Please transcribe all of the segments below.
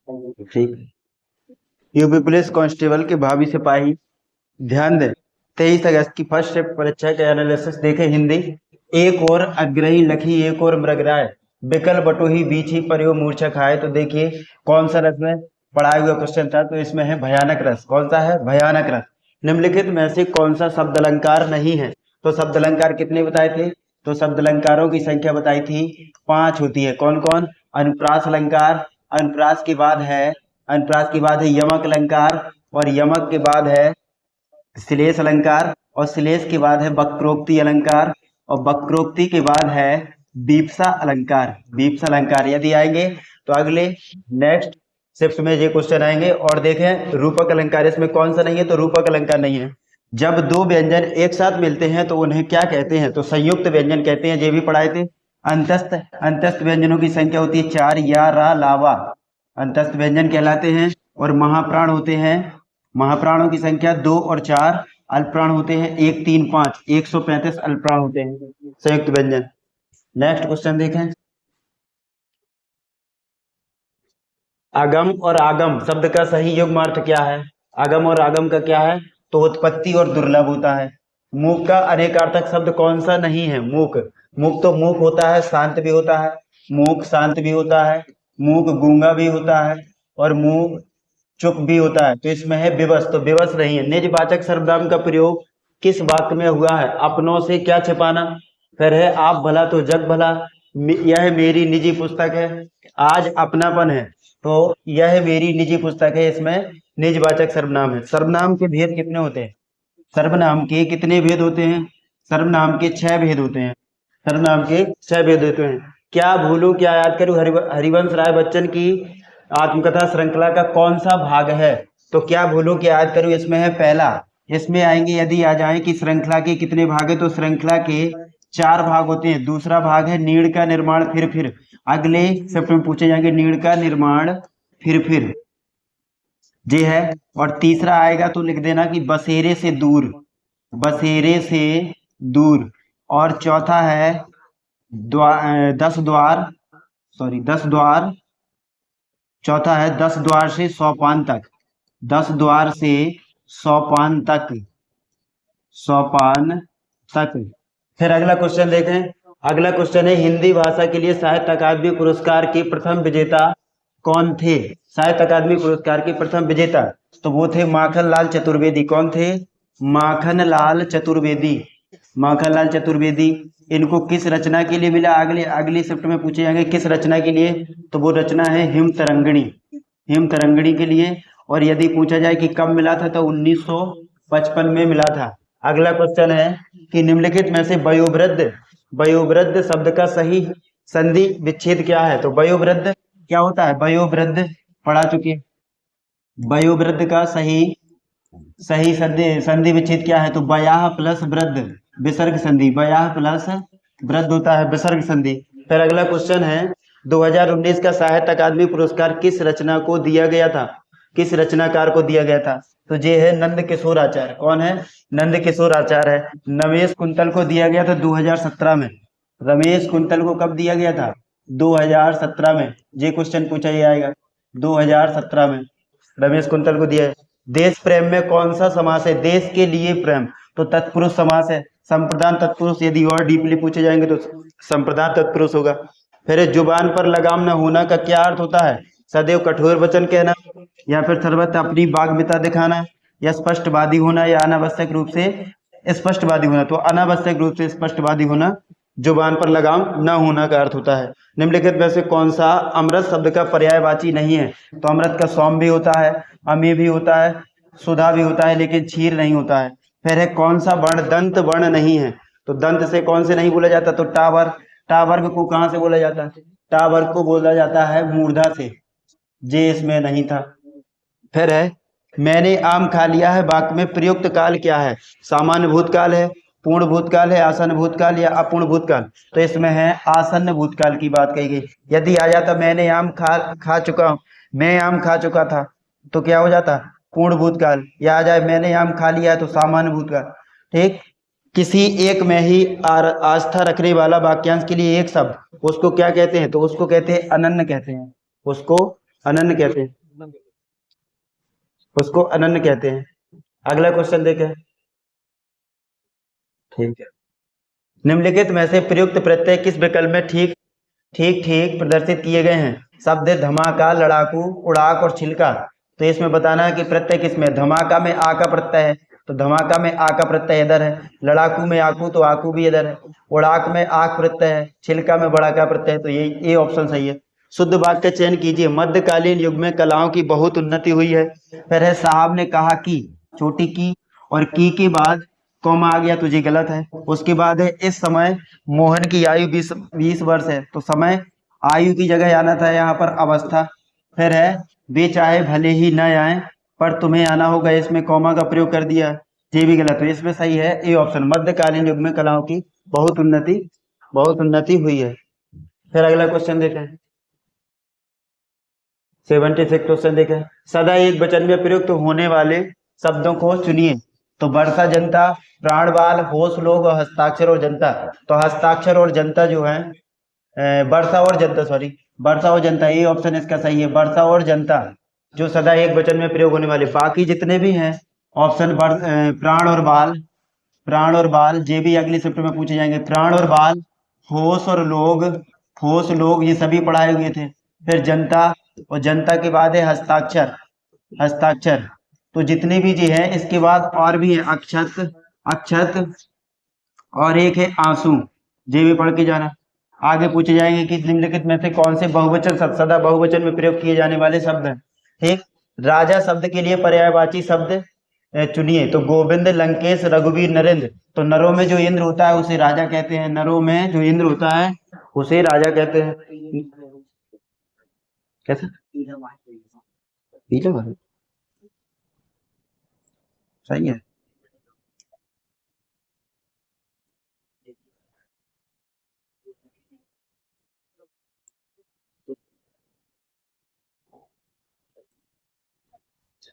ठीक। UP police constable के भावी सिपाही, ध्यान दें 23 अगस्त की फर्स्ट शिफ्ट परीक्षा के एनालिसिस देखे हिंदी। एक और अग्रही लखी एक और मृगराय, बिकल बटोही बीछी परियो मूर्छा खाए। तो देखिए कौन सा रस में पढ़ाया हुआ क्वेश्चन था, तो इसमें है भयानक रस। कौन सा है? भयानक रस। निम्नलिखित में से कौन सा शब्द अलंकार नहीं है? तो शब्द अलंकार कितने बताए थे? तो शब्द अलंकारों की संख्या बताई थी 5 होती है। कौन कौन? अनुप्रास अलंकार, अनुप्रास के बाद है, अनुप्रास के बाद है यमक अलंकार, और यमक के बाद है श्लेष अलंकार, और श्लेष के बाद है वक्रोक्ति अलंकार, और वक्रोक्ति के बाद है बीप्सा अलंकार। बीप्सा अलंकार यदि आएंगे तो अगले नेक्स्ट शिफ्ट में ये क्वेश्चन आएंगे। और देखें रूपक अलंकार इसमें कौन सा नहीं है? तो रूपक अलंकार नहीं है। जब दो व्यंजन एक साथ मिलते हैं तो उन्हें क्या कहते हैं? तो संयुक्त व्यंजन कहते हैं। ये भी पढ़ाए थे। अंतस्थ, अंतस्थ व्यंजनों की संख्या होती है 4, या, रा, लावा, अंतस्थ व्यंजन कहलाते हैं। और महाप्राण होते हैं, महाप्राणों की संख्या 2 और 4, अल्पप्राण होते हैं 1, 3, 5, 135 अल्पप्राण होते हैं संयुक्त व्यंजन। नेक्स्ट क्वेश्चन देखें। अगम और आगम शब्द का सही युग्मार्थ क्या है? अगम और आगम का क्या है? तो उत्पत्ति और दुर्लभ होता है। मूक का अनेकार्थक शब्द कौन सा नहीं है? मूक। मूक तो मूक होता है, शांत भी होता है। मूक शांत भी होता है, मूक गूंगा भी होता है, और मूक चुप भी होता है। तो इसमें है विवश, तो विवश नहीं है। निजवाचक सर्वनाम का प्रयोग किस वाक्य में हुआ है? अपनों से क्या छिपाना। फिर है आप भला तो जग भला, यह मेरी निजी पुस्तक है। आज अपनापन है, तो यह मेरी निजी पुस्तक है, इसमें निजवाचक सर्वनाम है। सर्वनाम के भेद कितने होते हैं? सर्वनाम के कितने भेद होते हैं? सर्वनाम के 6 भेद होते हैं। सर्वनाम के 6 भेद होते हैं। क्या भूलूं क्या याद करूं हरिवंश राय बच्चन की आत्मकथा श्रृंखला का कौन सा भाग है? तो क्या भूलूं क्या याद करूं इसमें है पहला। इसमें आएंगे यदि आ जाए कि श्रृंखला के कितने भाग है, तो श्रृंखला के 4 भाग होते हैं। दूसरा भाग है नीड़ का निर्माण फिर अगले शिफ्ट में पूछे जाएंगे नीड़ का निर्माण फिर जी है। और तीसरा आएगा तो लिख देना कि बसेरे से दूर, बसेरे से दूर। और चौथा है 10 द्वार, सॉरी 10 द्वार। चौथा है 10 द्वार से सोपान तक, 10 द्वार से सोपान तक, सोपान तक। फिर अगला क्वेश्चन देखें। अगला क्वेश्चन है हिंदी भाषा के लिए साहित्य अकादमी पुरस्कार के प्रथम विजेता कौन थे? साहित्य अकादमी पुरस्कार के प्रथम विजेता तो वो थे माखनलाल चतुर्वेदी। कौन थे? माखनलाल चतुर्वेदी, माखनलाल चतुर्वेदी। इनको किस रचना के लिए मिला? अगली शिफ्ट में पूछे जाएंगे किस रचना के लिए, तो वो रचना है हिम तरंगिणी, हिम तरंगिणी के लिए। और यदि पूछा जाए कि कब मिला था, तो 1955 में मिला था। अगला क्वेश्चन है कि निम्नलिखित में से वयोवृद्ध, वयोवृद्ध शब्द का सही संधि विच्छेद क्या है? तो वयोवृद्ध क्या होता है? वयोवृद्ध पढ़ा चुके। वयोवृद्ध का सही संधि विच्छेद क्या है? तो बयाह प्लस वृद्ध विसर्ग संधि, बयाह प्लस वृद्ध होता है विसर्ग संधि। फिर अगला क्वेश्चन है 2019 का साहित्य अकादमी पुरस्कार किस रचना को दिया गया था? किस रचनाकार को दिया गया था? तो ये है नंद किशोर आचार्य। कौन है? नंद किशोर आचार्य है। रमेश कुंतल को दिया गया था 2017 में। रमेश कुंतल को कब दिया गया था? 2017 में। ये क्वेश्चन पूछा ही आएगा 2017 में रमेश कुंतल को दिया है। देश प्रेम में कौन सा समास है? देश के लिए प्रेम, तो तत्पुरुष समास है। संप्रदान तत्पुरुष यदि और डीपली पूछे जाएंगे तो संप्रदान तत्पुरुष होगा। फिर जुबान पर लगाम न होना का क्या अर्थ होता है? सदैव कठोर वचन कहना, या फिर सर्वत्र अपनी बाग्मिता दिखाना, या स्पष्टवादी होना, या अनावश्यक रूप से स्पष्टवादी होना। तो अनावश्यक रूप से स्पष्टवादी होना जुबान पर लगाम न होना का अर्थ होता है। निम्नलिखित में से कौन सा अमृत शब्द का पर्यायवाची नहीं है? तो अमृत का सौम भी होता है, अमी भी होता है, सुधा भी होता है, लेकिन क्षीर नहीं होता है। फिर है कौन सा वर्ण दंत वर्ण नहीं है? तो दंत से कौन से नहीं बोला जाता? तो टावर, टावर्ग को कहाँ से बोला जाता है? टावर्ग को बोला जाता है मूर्धा से, जे इसमें नहीं था। फिर है मैंने आम खा लिया है वाक्य में प्रयुक्त काल क्या है? सामान्य भूतकाल है, पूर्ण भूतकाल है, आसन्न भूतकाल, या अपूर्ण भूतकाल। तो इसमें है आसन्न भूतकाल की बात कही गई। यदि आ जाता मैंने आम खा चुका, मैं आम खा चुका था, तो क्या हो जाता? पूर्ण भूतकाल। या आ जाए मैंने आम खा लिया है, तो सामान्य भूतकाल। ठीक। किसी एक में ही आस्था रखने वाला वाक्यांश के लिए एक शब्द, उसको क्या कहते हैं? तो उसको कहते हैं अनन्य कहते हैं, उसको अनन्य कहते हैं। उसको अनन्य कहते हैं। अगला क्वेश्चन देखें। ठीक है। निम्नलिखित में से प्रयुक्त प्रत्यय किस विकल्प में ठीक ठीक ठीक प्रदर्शित किए गए हैं? शब्द धमाका, लड़ाकू, उड़ाक और छिलका। तो इसमें बताना है कि प्रत्यय किसमें। धमाका में आ का प्रत्यय है, तो धमाका में आ का प्रत्यय इधर है। लड़ाकू में आकू, तो आकू भी इधर है। उड़ाक में आक प्रत्यय है। छिलका में बड़ा का प्रत्यय है, तो ये ऑप्शन सही है। शुद्ध वाक्य का चयन कीजिए। मध्यकालीन युग में कलाओं की बहुत उन्नति हुई है। फिर है साहब ने कहा कि, छोटी की और की के बाद कॉमा आ गया, तुझे गलत है। उसके बाद है इस समय मोहन की आयु 20 वर्ष है, तो समय आयु की जगह आना था यहाँ पर अवस्था। फिर है वे चाहे भले ही न आए पर तुम्हें आना होगा, इसमें कॉमा का प्रयोग कर दिया, ये भी गलत है। इसमें सही है ए ऑप्शन, मध्यकालीन युग में कलाओं की बहुत उन्नति हुई है। फिर अगला क्वेश्चन देखें। 76 क्वेश्चन देखें। सदा एक वचन में प्रयुक्त होने वाले शब्दों को चुनिए। तो वर्षा, जनता, प्राणवाल, होश, लोग और हस्ताक्षर और जनता। तो हस्ताक्षर और जनता जो है, वर्षा और जनता, सॉरी, वर्षा और जनता, ये ऑप्शन इसका सही है। वर्षा और जनता जो सदा एक वचन में प्रयोग होने वाले। बाकी जितने भी हैं ऑप्शन प्राण और बाल ये भी अगली शिफ्ट में पूछे जाएंगे। प्राण और बाल, होश लोग ये सभी पढ़ाए हुए थे। फिर जनता, और जनता के बाद है हस्ताक्षर। तो जितने भी जी हैं, इसके बाद और भी है अक्षत और एक है आंसू, ये भी पढ़ के जाना। आगे पूछे जाएंगे कि निम्नलिखित में से कौन से बहुवचन शब्द सदा बहुवचन में प्रयोग किए जाने वाले शब्द हैं। ठीक। राजा शब्द के लिए पर्यायवाची शब्द चुनिए। तो गोविंद, लंकेश, रघुवीर, नरेंद्र। तो नरों में जो इंद्र होता है उसे राजा कहते हैं। नरों में जो इंद्र होता है उसे राजा कहते हैं। कैसा सही है।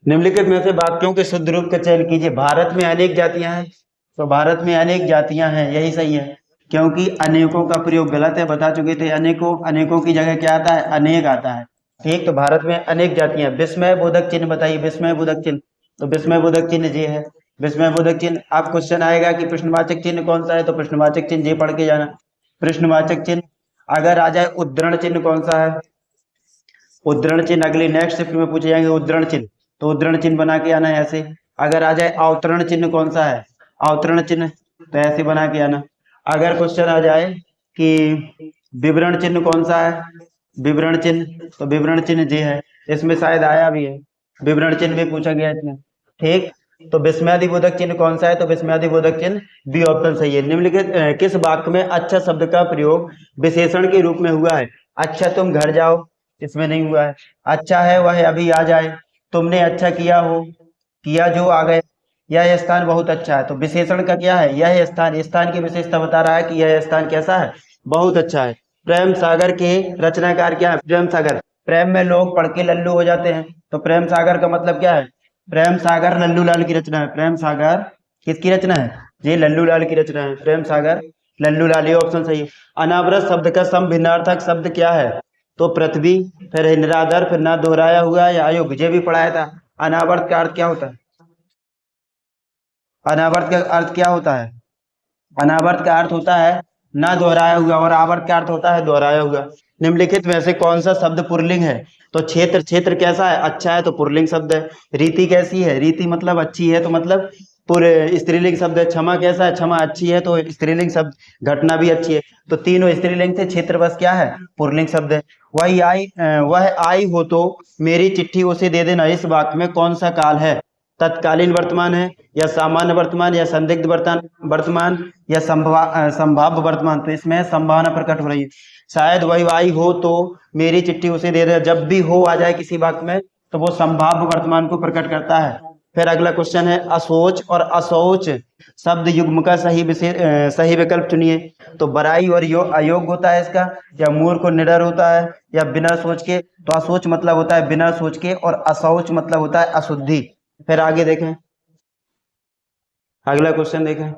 निम्नलिखित में से वाक्यों के शुद्ध रूप का चयन कीजिए। भारत में अनेक जातियां हैं, तो भारत में अनेक जातियां हैं, यही सही है। क्योंकि अनेकों का प्रयोग गलत है, बता चुके थे। अनेकों की जगह क्या आता है, अनेक आता है। ठीक। तो भारत में अनेक जातियां। विस्मय बोधक चिन्ह बताइए। विस्मय बोधक चिन्ह, तो विस्मय बोधक चिन्ह ये है। विस्मय बोधक चिन्ह। अब क्वेश्चन आएगा कि प्रश्नवाचक चिन्ह कौन सा है, तो प्रश्नवाचक चिन्ह ये पढ़ के जाना। प्रश्नवाचक चिन्ह अगर आ जाए, उद्धरण चिन्ह कौन सा है। उद्धरण चिन्ह अगली नेक्स्ट शिफ्ट में पूछे जाएंगे। उद्धरण चिन्ह, तो उद्धरण चिन्ह बना के आना है ऐसे। अगर आ जाए अवतरण चिन्ह कौन सा है, अवतरण चिन्ह, तो ऐसे बना के आना। अगर क्वेश्चन आ जाए कि विवरण चिन्ह कौन सा है, विवरण चिन्ह, तो विवरण चिन्ह ये है। इसमें शायद आया भी है, विवरण चिन्ह भी पूछा गया इसमें। ठीक। तो विस्मयादिबोधक चिन्ह कौन सा है, तो विस्मयादिबोधक चिन्ह बी ऑप्शन सही है। निम्नलिखित किस वाक्य में अच्छा शब्द का प्रयोग विशेषण के रूप में हुआ है। अच्छा तुम घर जाओ, इसमें नहीं हुआ है। अच्छा है वह अभी आ जाए, तुमने अच्छा किया हो, किया जो आ गए, यह स्थान बहुत अच्छा है। तो विशेषण का क्या है, यह स्थान की विशेषता बता रहा है कि यह स्थान कैसा है, बहुत अच्छा है। प्रेम सागर के रचनाकार क्या है, प्रेम सागर। प्रेम में लोग पढ़ के लल्लू हो जाते हैं, तो प्रेम सागर का मतलब क्या है, प्रेम सागर लल्लू लाल की रचना है। प्रेम सागर किसकी रचना है, ये लल्लू लाल की रचना है। प्रेम सागर लल्लू लाल, ये ऑप्शन सही है। अनावृत शब्द का समभिन्नार्थक शब्द क्या है, तो पृथ्वी, फिर है निराधार, फिर ना दोहराया हुआ या अयोग्य, ये भी पढ़ाया था। अनावर्त का अर्थ क्या होता है, अनावर्त का अर्थ क्या होता है, अनावर्त का अर्थ होता है ना दोहराया हुआ, और आवर्त का अर्थ होता है दोहराया हुआ। निम्नलिखित में से कौन सा शब्द पुल्लिंग है, तो क्षेत्र। क्षेत्र कैसा है, अच्छा है, तो पुल्लिंग शब्द है। रीति कैसी है, रीति मतलब अच्छी है, तो मतलब पूरे स्त्रीलिंग शब्द है। क्षमा कैसा है, क्षमा अच्छी है, तो स्त्रीलिंग शब्द। घटना भी अच्छी है, तो तीनों स्त्रीलिंग से क्षेत्र बस क्या है, पुल्लिंग शब्द है। वह आई हो तो मेरी चिट्ठी उसे दे देना, इस वाक्य में कौन सा काल है, तत्कालीन वर्तमान है, या सामान्य वर्तमान, या संदिग्ध वर्तमान, या संभाव्य वर्तमान। तो इसमें संभावना प्रकट हो रही है। शायद वही आई हो तो मेरी चिट्ठी उसे दे दे, जब भी हो आ जाए किसी वाक्य में तो वो संभाव्य वर्तमान को प्रकट करता है। फिर अगला क्वेश्चन है, असोच और असौच शब्द युग्म का सही विकल्प चुनिए। तो बड़ाई और अयोग्य होता है इसका, या मूर्ख और निडर होता है, या बिना सोच के। तो असोच मतलब होता है बिना सोच के, और असौच मतलब होता है अशुद्धि। फिर आगे देखें, अगला क्वेश्चन देखें।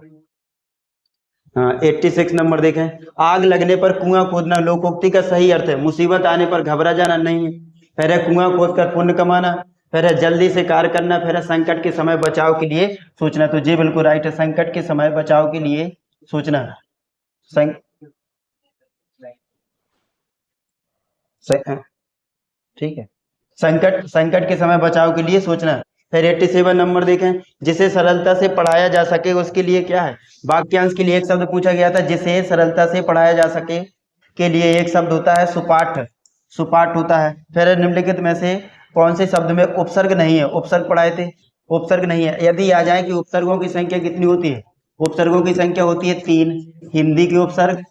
हाँ, 86 नंबर देखें। आग लगने पर कुआं खोदना लोकोक्ति का सही अर्थ है। मुसीबत आने पर घबरा जाना नहीं है। फिर है कुआं खोद कर पुण्य कमाना, फिर है जल्दी से कार्य करना, फिर है संकट के समय बचाव के लिए सोचना। तो जी बिल्कुल राइट है, संकट के समय बचाव के लिए सोचना। सं... ठीक है, संकट संकट के समय बचाव के लिए सोचना। फिर 87 नंबर देखें, जिसे सरलता से पढ़ाया जा सके उसके लिए क्या है। वाक्यांश के लिए एक शब्द पूछा गया था, जिसे सरलता से पढ़ाया जा सके के लिए एक शब्द होता है सुपाठ, सुपाठ होता है। फिर निम्नलिखित में से कौन से शब्द में उपसर्ग नहीं है, उपसर्ग पढ़ाए थे, उपसर्ग नहीं है। यदि आ जाए कि उपसर्गों की संख्या कितनी होती है, उपसर्गों की संख्या होती है 3, हिंदी के उपसर्ग,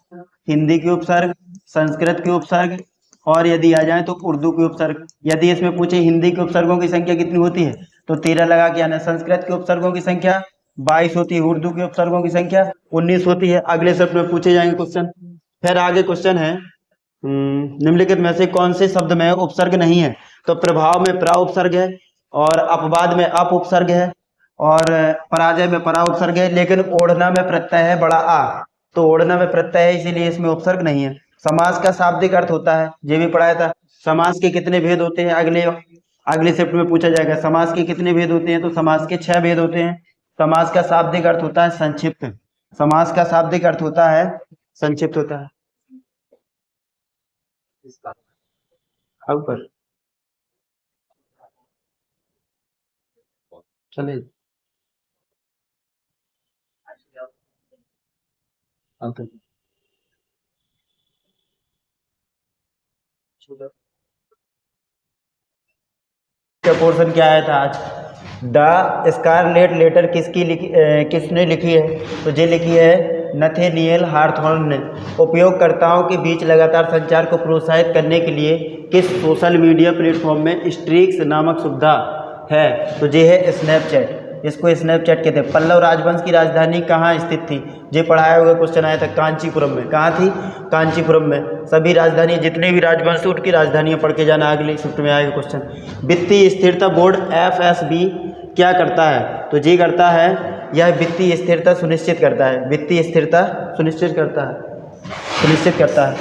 हिंदी के उपसर्ग, संस्कृत के उपसर्ग, और यदि आ जाए तो उर्दू के उपसर्ग। यदि इसमें पूछे हिंदी के उपसर्गों की संख्या कितनी होती है तो 13 लगा के आना। संस्कृत के उपसर्गों की संख्या 22 होती है, उर्दू के उपसर्गों की संख्या 19 होती है। अगले शब्द में पूछे जाएंगे क्वेश्चन। फिर आगे क्वेश्चन है, निम्नलिखित में से कौन से शब्द में उपसर्ग नहीं है। तो प्रभाव में प्रा उपसर्ग है, और अपवाद में अप उपसर्ग है, और पराजय में परा उपसर्ग है, लेकिन ओढ़ना में प्रत्यय है बड़ा आ, तो ओढ़ना में प्रत्यय है इसीलिए इसमें उपसर्ग नहीं है। समास का शाब्दिक अर्थ होता है, ये भी पढ़ाया था। समास के कितने भेद होते हैं, अगले शिफ्ट में पूछा जाएगा। समास के कितने भेद होते हैं, तो समास के 6 भेद होते हैं। समास का शाब्दिक अर्थ होता है संक्षिप्त, समास का शाब्दिक अर्थ होता है संक्षिप्त होता है। ऊपर चले का पोर्शन क्या आया था आज। द स्कारलेट लेटर किसने लिखी है, तो ये लिखी है नथेनियल हार्थॉर्न ने। उपयोगकर्ताओं के बीच लगातार संचार को प्रोत्साहित करने के लिए किस सोशल मीडिया प्लेटफॉर्म में स्ट्रीक्स नामक सुविधा है, तो ये है स्नैपचैट, इसको स्नैपचैट कहते हैं। पल्लव राजवंश की राजधानी कहाँ स्थित थी, ये पढ़ाया हुआ क्वेश्चन आया था कांचीपुरम में। कहाँ थी, कांचीपुरम में। सभी राजधानी जितने भी राजवंश उनकी राजधानियाँ पढ़ के जाना, अगले शिफ्ट में आएगा क्वेश्चन। वित्तीय स्थिरता बोर्ड FSB क्या करता है, तो ये करता है, यह वित्तीय स्थिरता सुनिश्चित करता है, वित्तीय स्थिरता सुनिश्चित करता है, सुनिश्चित करता है।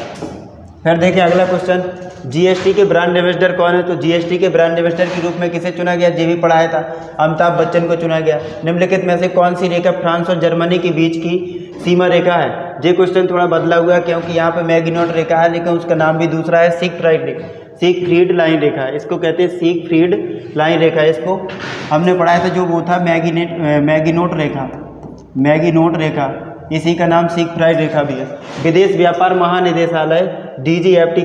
फिर देखिए अगला क्वेश्चन, GST के ब्रांड एम्बेसडर कौन है, तो GST के ब्रांड एम्बेसडर के रूप में किसे चुना गया, ये भी पढ़ाया था, अमिताभ बच्चन को चुना गया। निम्नलिखित में से कौन सी रेखा फ्रांस और जर्मनी के बीच की सीमा रेखा है। ये क्वेश्चन थोड़ा बदला हुआ है, क्योंकि यहाँ पे मैगिनोट रेखा है, लेकिन उसका नाम भी दूसरा है, सिगफ्रीड लाइन रेखा है, इसको कहते हैं सिगफ्रीड लाइन रेखा। इसको हमने पढ़ाया था, जो वो था मैगिनोट रेखा, मैगिनोट रेखा, इसी का नाम सिगफ्रीड रेखा भी है। विदेश व्यापार महानिदेशालय DGFT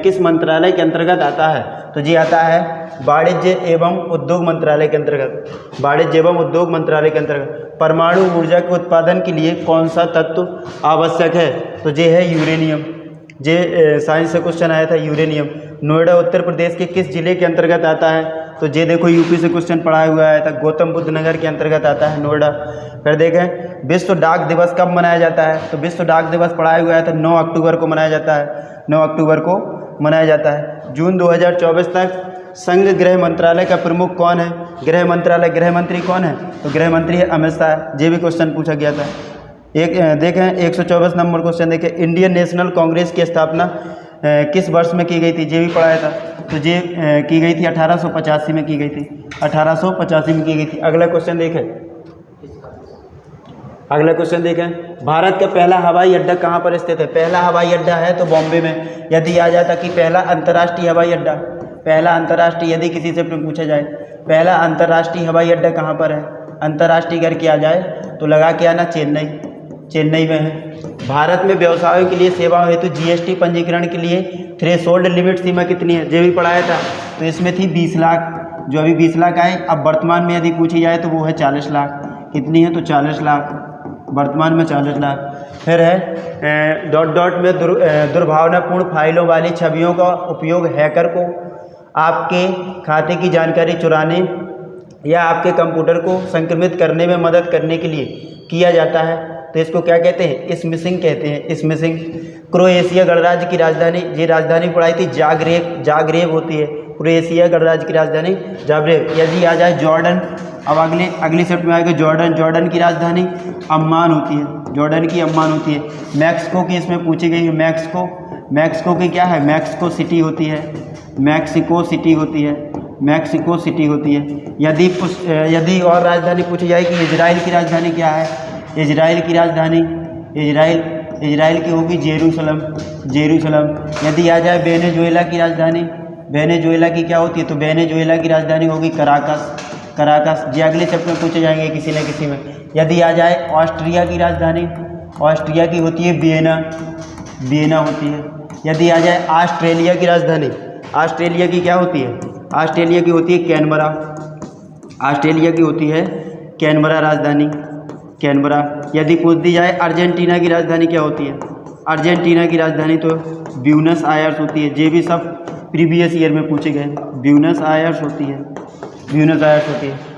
किस मंत्रालय के अंतर्गत आता है, तो ये आता है वाणिज्य एवं उद्योग मंत्रालय के अंतर्गत, वाणिज्य एवं उद्योग मंत्रालय के अंतर्गत। परमाणु ऊर्जा के उत्पादन के लिए कौन सा तत्व आवश्यक है, तो ये है यूरेनियम। ये साइंस से क्वेश्चन आया था, यूरेनियम। नोएडा उत्तर प्रदेश के किस जिले के अंतर्गत आता है, तो ये देखो यूपी से क्वेश्चन पढ़ाया हुआ आया था, गौतम बुद्ध नगर के अंतर्गत आता है नोएडा। फिर देखें विश्व डाक दिवस कब मनाया जाता है, तो विश्व डाक दिवस पढ़ाया हुआ है तो 9 अक्टूबर को मनाया जाता है, 9 अक्टूबर को मनाया जाता है। जून 2024 तक संघ गृह मंत्रालय का प्रमुख कौन है, गृह मंत्रालय गृह मंत्री कौन है, तो गृह मंत्री है अमित शाह। ये भी क्वेश्चन पूछा गया था। एक देखें 124 नंबर क्वेश्चन देखें, इंडियन नेशनल कांग्रेस की स्थापना किस वर्ष में की गई थी, ये भी पढ़ाया था, तो ये की गई थी 1885 में की गई थी, 1885 में की गई थी। अगला क्वेश्चन देखें, अगला क्वेश्चन देखें, भारत का पहला हवाई अड्डा कहाँ पर स्थित है। पहला हवाई अड्डा है तो बॉम्बे में। यदि आ जाता कि पहला अंतर्राष्ट्रीय हवाई अड्डा, पहला अंतर्राष्ट्रीय, यदि किसी से पूछा जाए पहला अंतर्राष्ट्रीय हवाई अड्डा कहाँ पर है, अंतर्राष्ट्रीय करके आ जाए तो लगा के आना चेन्नई, चेन्नई में है। भारत में व्यवसायों के लिए सेवाओं हेतु GST पंजीकरण के लिए थ्रेशोल्ड लिमिट सीमा कितनी है, ये भी पढ़ाया था, तो इसमें थी 20 लाख, जो अभी 20 लाख आए। अब वर्तमान में यदि पूछी जाए तो वो है 40 लाख, कितनी है तो 40 लाख, वर्तमान में 40 लाख। फिर है डॉट डॉट में दुर्भावनापूर्ण फाइलों वाली छवियों का उपयोग हैकर को आपके खाते की जानकारी चुराने या आपके कंप्यूटर को संक्रमित करने में मदद करने के लिए किया जाता है, तो इसको क्या कहते हैं, स्मिशिंग कहते हैं, स्मिशिंग। क्रोएशिया गणराज्य की राजधानी, ये राजधानी पढ़ाई थी जाग्रेब, जाग्रेब होती है क्रोएशिया गणराज्य की राजधानी जाग्रेब। यदि आ जाए जॉर्डन, अब अगली शिफ्ट में आएगा जॉर्डन, जॉर्डन की राजधानी अम्मान होती है, जॉर्डन की अम्मान होती है। मैक्सिको की इसमें पूछी गई है, मैक्सिको, मैक्सिको की क्या है, मैक्सिको सिटी होती है, मैक्सिको सिटी होती है। मैक्सिको सिटी होती है। यदि और राजधानी पूछी जाए कि इजराइल की राजधानी क्या है, इजराइल की राजधानी इजराइल की होगी जेरूसलम। यदि आ जाए वेनेजुएला की राजधानी, वेनेजुएला की क्या होती है, तो वेनेजुएला की राजधानी होगी कराकस। ये अगले चैप्टर में पूछे जाएंगे किसी न किसी में। यदि आ जाए ऑस्ट्रिया की राजधानी, ऑस्ट्रिया की होती है वियना होती है। यदि आ जाए ऑस्ट्रेलिया की राजधानी, ऑस्ट्रेलिया की क्या होती है, ऑस्ट्रेलिया की होती है कैनबरा। ऑस्ट्रेलिया की होती है कैनबरा राजधानी, कैनबरा। यदि पूछ दी जाए अर्जेंटीना की राजधानी क्या होती है, अर्जेंटीना की राजधानी तो ब्यूनस आयर्स होती है। ये भी सब प्रीवियस ईयर में पूछे गए, ब्यूनस आयर्स होती है।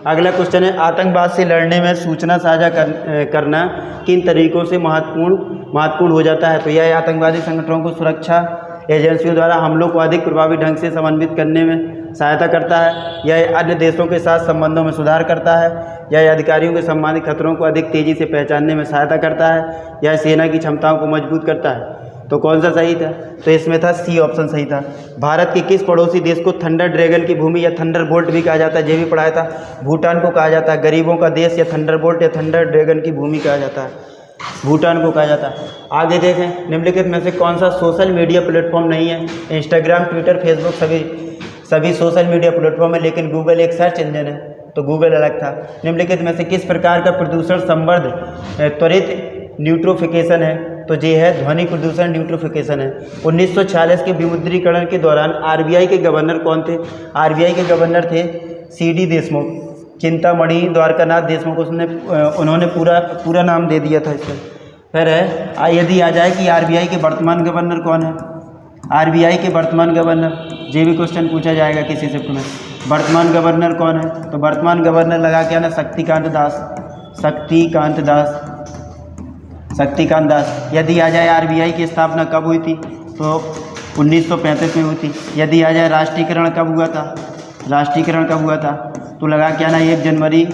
अगला क्वेश्चन है, आतंकवाद से लड़ने में सूचना साझा करना किन तरीकों से महत्वपूर्ण हो जाता है। तो यह आतंकवादी संगठनों को सुरक्षा एजेंसियों द्वारा हमलों को अधिक प्रभावी ढंग से समन्वित करने में सहायता करता है, यह अन्य देशों के साथ संबंधों में सुधार करता है, यह अधिकारियों के संबंधित खतरों को अधिक तेज़ी से पहचानने में सहायता करता है, यह सेना की क्षमताओं को मजबूत करता है। तो कौन सा सही था, तो इसमें था सी ऑप्शन सही था। भारत के किस पड़ोसी देश को थंडर ड्रैगन की भूमि या थंडर बोल्ट भी कहा जाता है, ये भी पढ़ाया था। भूटान को कहा जाता है गरीबों का देश, या थंडर बोल्ट या थंडर ड्रैगन की भूमि कहा जाता है, भूटान को कहा जाता है। आगे देखें, निम्नलिखित में से कौन सा सोशल मीडिया प्लेटफॉर्म नहीं है। इंस्टाग्राम, ट्विटर, फेसबुक सभी सोशल मीडिया प्लेटफॉर्म है, लेकिन गूगल एक सर्च इंजन है, तो गूगल अलग था। निम्नलिखित में से किस प्रकार का प्रदूषण संवर्ध त्वरित न्यूट्रोफिकेशन है, तो ये है ध्वनि प्रदूषण न्यूट्रोफिकेशन है। 1946 के विमुद्रीकरण के दौरान आरबीआई के गवर्नर कौन थे, आरबीआई के गवर्नर थे सीडी देशमुख, चिंतामणि द्वारकानाथ देशमुख, उन्होंने पूरा नाम दे दिया था इसमें। फिर है, यदि आ जाए कि आरबीआई के वर्तमान गवर्नर कौन है, आरबीआई के वर्तमान गवर्नर, ये भी क्वेश्चन पूछा जाएगा किसी शिफ्ट में, वर्तमान गवर्नर कौन है, तो वर्तमान गवर्नर लगा के आना शक्तिकांत दास। यदि आ जाए आरबीआई की स्थापना कब हुई थी, तो 1935 में हुई थी। यदि आ जाए राष्ट्रीयकरण कब हुआ था, तो लगा के आना 1 जनवरी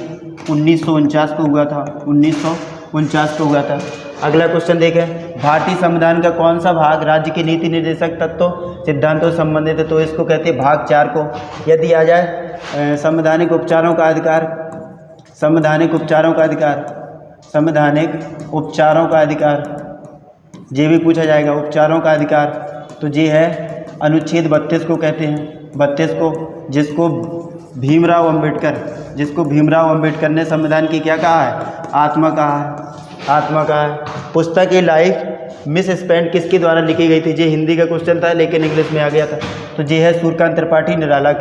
1949 को हुआ था, 1949 को हुआ था। अगला क्वेश्चन देखें, भारतीय संविधान का कौन सा भाग राज्य के नीति निर्देशक तत्वों सिद्धांतों से संबंधित है, तो इसको कहते हैं भाग 4 को। यदि आ जाए संवैधानिक उपचारों का अधिकार, ये भी पूछा जाएगा, उपचारों का अधिकार, तो ये है अनुच्छेद 32 को कहते हैं, 32 को, जिसको भीमराव अंबेडकर ने संविधान की क्या कहा है, आत्मा कहा है। पुस्तक ए लाइफ मिस स्पेंड किसके द्वारा लिखी गई थी, ये हिंदी का क्वेश्चन था लेकिन इंग्लिश में आ गया था, तो ये है सूर्यकांत त्रिपाठी निराला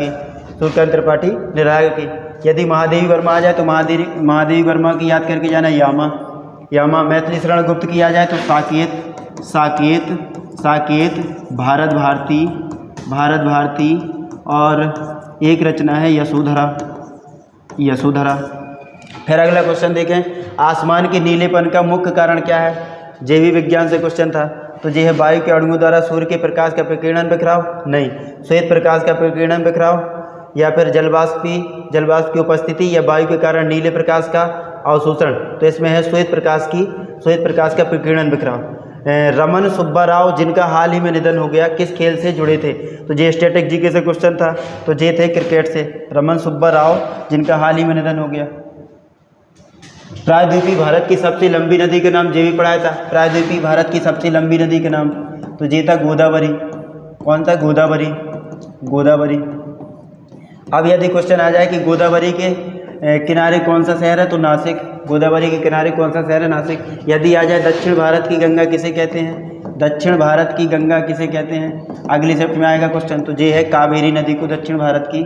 की। यदि महादेवी वर्मा आ जाए तो महादेवी वर्मा की याद करके जाना यामा। मैथिली शरण गुप्त की आ जाए तो साकेत, भारत भारती, और एक रचना है यशोधरा। फिर अगला क्वेश्चन देखें, आसमान के नीलेपन का मुख्य कारण क्या है, जैविक विज्ञान से क्वेश्चन था, तो ये है वायु के अणुओं द्वारा सूर्य के प्रकाश का प्रकीर्णन बिखराव, नहीं, श्वेत प्रकाश का प्रकीर्णन बिखराव, या फिर जलवाष्प की उपस्थिति, या वायु के कारण नीले प्रकाश का अवशोषण, तो इसमें है श्वेत प्रकाश का प्रकीर्णन बिखराव। रमन सुब्बा राव जिनका हाल ही में निधन हो गया किस खेल से जुड़े थे, तो ये स्टैटिक जीके से क्वेश्चन था, तो ये थे क्रिकेट से, रमन सुब्बा राव जिनका हाल ही में निधन हो गया। प्रायद्वीपीय भारत की सबसे लंबी नदी का नाम, ये भी पढ़ाया था, प्रायद्वीपीय भारत की सबसे लंबी नदी का नाम, तो ये था गोदावरी। कौन सा, गोदावरी। अब यदि क्वेश्चन आ जाए कि गोदावरी के किनारे कौन सा शहर है, तो नासिक। गोदावरी के किनारे कौन सा शहर है, नासिक। यदि आ जाए दक्षिण भारत की गंगा किसे कहते हैं, अगली शिफ्ट में आएगा क्वेश्चन, तो ये है कावेरी नदी को दक्षिण भारत की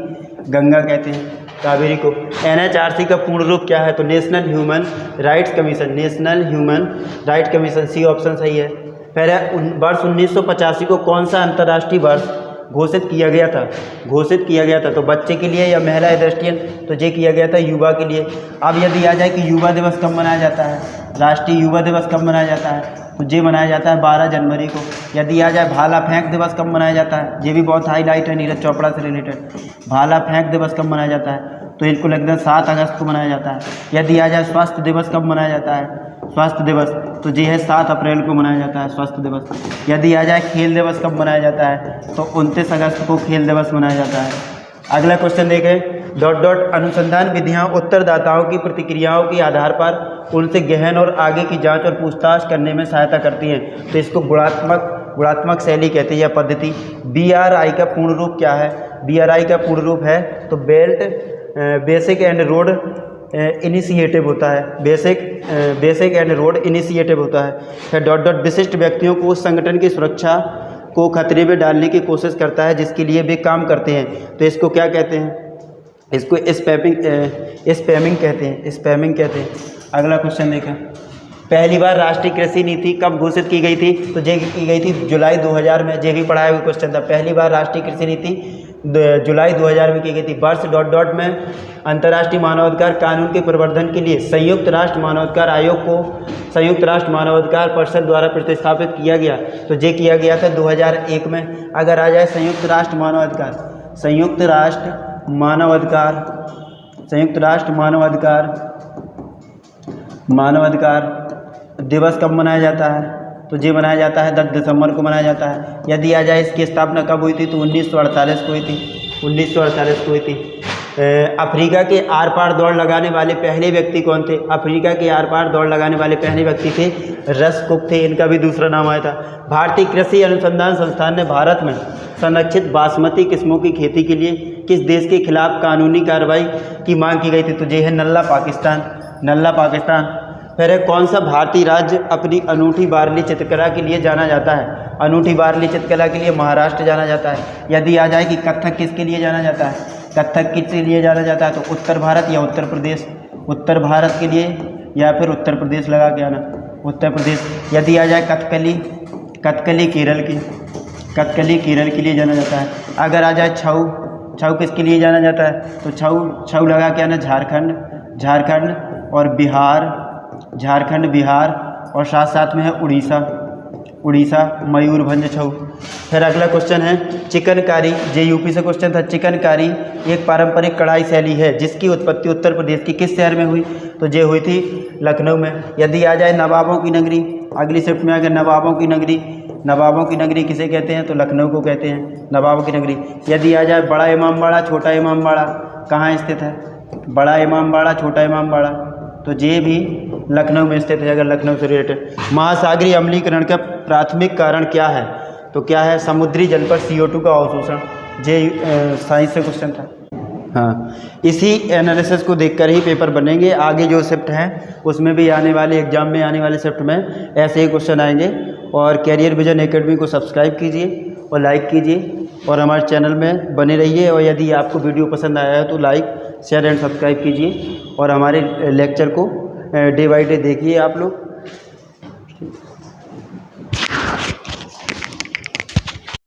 गंगा कहते हैं, कावेरी को। NHRC का पूर्ण रूप क्या है, तो National Human Rights Commission, C option सही है। फिर वर्ष 1985 को कौन सा अंतर्राष्ट्रीय वर्ष घोषित किया गया था, तो बच्चे के लिए या महिला एडल्ट्रियन, तो ये किया गया था युवा के लिए। अब यदि आ जाए कि युवा दिवस कब मनाया जाता है, राष्ट्रीय युवा दिवस कब मनाया जाता है, तो ये मनाया जाता है 12 जनवरी को। यदि आ जाए भाला फेंक दिवस कब मनाया जाता है, ये भी बहुत हाईलाइट है नीरज चोपड़ा से रिलेटेड, भाला फेंक दिवस कब मनाया जाता है, तो इनको लगता है 7 अगस्त को मनाया जाता है। यदि आ जाए स्वास्थ्य दिवस कब मनाया जाता है, तो ये है 7 अप्रैल को मनाया जाता है स्वास्थ्य दिवस। यदि आ जाए खेल दिवस कब मनाया जाता है, तो 29 अगस्त को खेल दिवस मनाया जाता है, अगला क्वेश्चन देखें, डॉट डॉट अनुसंधान विधियां उत्तरदाताओं की प्रतिक्रियाओं के आधार पर उनसे गहन और आगे की जांच और पूछताछ करने में सहायता करती हैं। तो इसको गुणात्मक शैली कहते हैं या पद्धति। BRI का पूर्ण रूप क्या है? BRI का पूर्ण रूप है तो बेसिक एंड रोड इनिशिएटिव होता है। बेसिक एंड रोड इनिशिएटिव होता है। फिर डॉट डॉट विशिष्ट व्यक्तियों को उस संगठन की सुरक्षा को खतरे में डालने की कोशिश करता है जिसके लिए वे काम करते हैं। तो इसको क्या कहते हैं? इसको स्पैमिंग कहते हैं। अगला क्वेश्चन देखें, पहली बार राष्ट्रीय कृषि नीति कब घोषित की गई थी? तो ये की गई थी जुलाई 2000 में। ये भी पढ़ाया हुआ क्वेश्चन था। पहली बार राष्ट्रीय कृषि नीति जुलाई 2000 में की गई थी। वर्ष डॉट डॉट में अंतर्राष्ट्रीय मानवाधिकार कानून के प्रवर्धन के लिए संयुक्त राष्ट्र मानवाधिकार आयोग को संयुक्त राष्ट्र मानवाधिकार परिषद द्वारा प्रतिस्थापित किया गया। तो ये किया गया था 2001 में। अगर आ जाए संयुक्त राष्ट्र मानवाधिकार दिवस कब मनाया जाता है? तो ये मनाया जाता है 10 दिसंबर को मनाया जाता है। यदि आ जाए इसकी स्थापना कब हुई थी? तो 1948 को हुई थी। अफ्रीका के आर पार दौड़ लगाने वाले पहले व्यक्ति कौन थे? अफ्रीका के आर पार दौड़ लगाने वाले पहले व्यक्ति थे रस कुक थे। इनका भी दूसरा नाम आया था। भारतीय कृषि अनुसंधान संस्थान ने भारत में संरक्षित बासमती किस्मों की खेती के लिए किस देश के खिलाफ कानूनी कार्रवाई की मांग की गई थी? तो ये है नल्ला पाकिस्तान। फिर है कौन सा भारतीय राज्य अपनी अनूठी बार्ली चित्रकला के लिए जाना जाता है? अनूठी बार्ली चित्रकला के लिए महाराष्ट्र जाना जाता है। यदि आ जाए कि कत्थक किसके लिए जाना जाता है? कत्थक किसके लिए जाना जाता है? तो उत्तर भारत या उत्तर प्रदेश। उत्तर भारत के लिए या फिर उत्तर प्रदेश लगा के आना, उत्तर प्रदेश। यदि आ जाए कथकली केरल के लिए जाना जाता है। अगर आ जाए छऊ किसके लिए जाना जाता है? तो छऊ लगा के आना झारखंड और बिहार और साथ में है उड़ीसा मयूरभंज छऊ। फिर अगला क्वेश्चन है चिकनकारी। जे यूपी से क्वेश्चन था। चिकनकारी एक पारंपरिक कढ़ाई शैली है जिसकी उत्पत्ति उत्तर प्रदेश के किस शहर में हुई? तो ये हुई थी लखनऊ में। यदि आ जाए नवाबों की नगरी, अगली शिफ्ट में अगर नवाबों की नगरी किसे कहते हैं? तो लखनऊ को कहते हैं नवाबों की नगरी। यदि आ जाए बड़ा इमामबाड़ा छोटा इमामबाड़ा कहाँ स्थित है? बड़ा इमामबाड़ा छोटा इमामबाड़ा, तो ये भी लखनऊ में स्थित है अगर लखनऊ से रिलेटेड। महासागरीय अम्लीकरण का प्राथमिक कारण क्या है? तो क्या है? समुद्री जल पर CO2 का अवशोषण। ये साइंस से क्वेश्चन था। हाँ, इसी एनालिसिस को देखकर ही पेपर बनेंगे। आगे जो शिफ्ट हैं उसमें भी आने वाले एग्जाम में आने वाले शिफ्ट में ऐसे ही क्वेश्चन आएंगे। और कैरियर विजन एकेडमी को सब्सक्राइब कीजिए और लाइक कीजिए और हमारे चैनल में बने रहिए। और यदि आपको वीडियो पसंद आया है तो लाइक शेयर एंड सब्सक्राइब कीजिए और हमारे लेक्चर को डे बाई डे देखिए आप लोग।